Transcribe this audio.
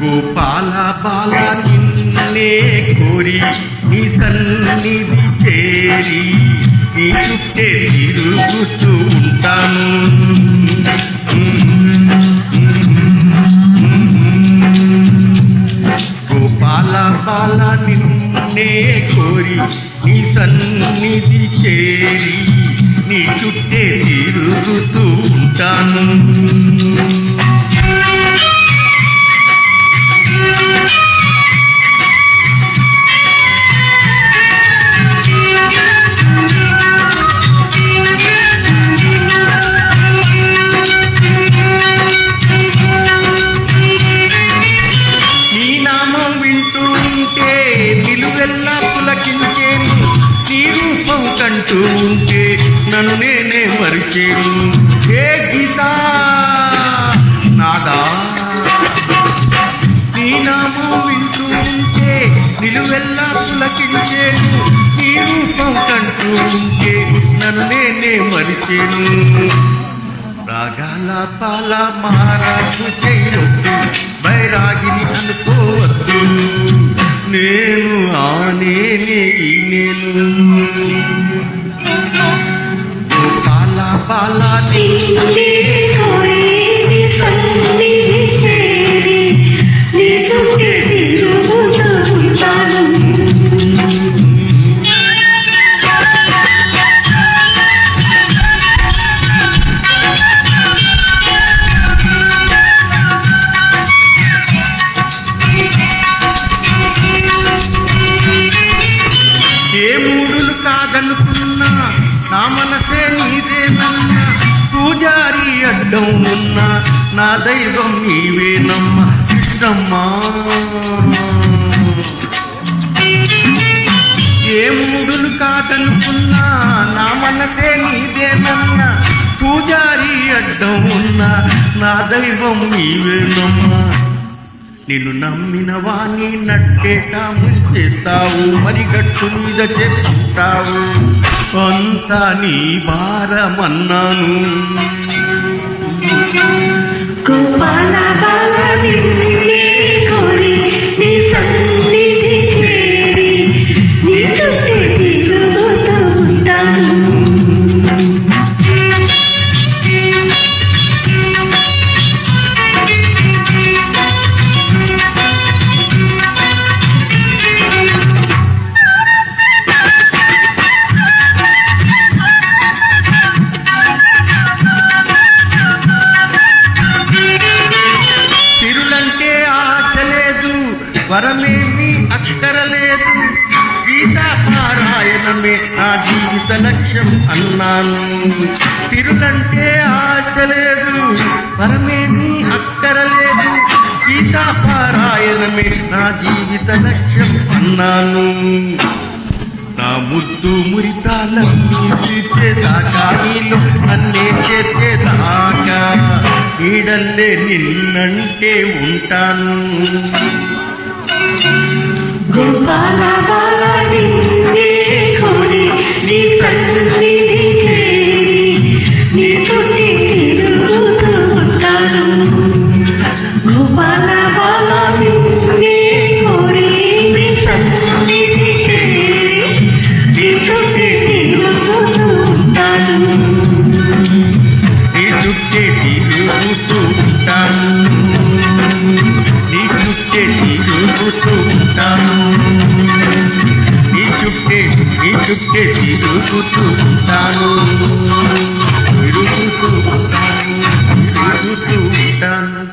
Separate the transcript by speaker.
Speaker 1: గోపాల బాల నిన్నే కోరి నీ సన్నిధి చేరి నీ చుట్టే తిరుగుతూ ఉంటాను. గోపాల బాల నిన్నే కోరి నీ సన్నిధి చేరి నీ చుట్టే తిరుగుతూ ఉంటాను. నిలువెల్లా పులకించేను నీ రూపం కంటూ ఉంటే నన్ను నేనే మరిచేను. హే గీతా నాదా నీ నామం వింటూ ఉంటే నిలువెల్లా పులకించేను నీ రూపం కంటూ ఉంటే నన్ను నేనే మరిచేను. రాగాల పాల మారాకు చేయొద్దు, బైరాగిని అనుకోవద్దు, నేను ఆ నేనే ఈ నేను. పాల పాల నిన్నే కోరి నీ సన్నిధి చేరి నీ చుట్టే తిరుగుతూ ఉంటాను. కాదనుకున్నా నా మనసే నీదేనన్నా, పూజారి అడ్డం ఉన్నా నా దైవం నీవేనమ్మా కృష్ణమ్మా. ఏ మూడులు కాదనుకున్నా నా మనసే నీదేనన్నా, పూజారి అడ్డం ఉన్నా నా దైవం నీవేనమ్మా. నిన్ను నమ్మిన వాణ్ణి నట్టేట ముంచేస్తావు, మరి గట్టు మీద చెప్తావు, అంతా నీ భారమన్నాను. గోపాల బాల నిన్నే కోరి నీ సన్నిధి చేరి నీ చుట్టే తిరుగుతూ ఉంటాను. వరమేమి అక్కరలేదు, గీతా పారాయణమే నా జీవిత లక్ష్యం అన్నాను. తిరులంటే ఆచలేదు, వరమేమి అక్కరలేదు, గీతా పారాయణమే నా జీవిత లక్ష్యం అన్నాను. నా ముద్దు మురితాలన్నీ తీర్చేదాకా నీలో నన్నే చేర్చేదాకా నీడల్లే నిన్నంటే ఉంటాను. గోపాల బాల నిన్నే కోరి నీ సన్నిధి చేరి నీ చుట్టే తిరుగుతూ ఉంటాను. గోపాల బాల నిన్నే కోరి నీ సన్నిధి చేరి నీ చుట్టే తిరుగుతూ ఉంటాను. నీ చుట్టే తిరుగుతూ ఉంటాను, నీ చుట్టే తిరుగుతూ ఉంటాను, నీ చుట్టే తిరుగుతూ ఉంటాను, తిరుగుతూ ఉంటాను.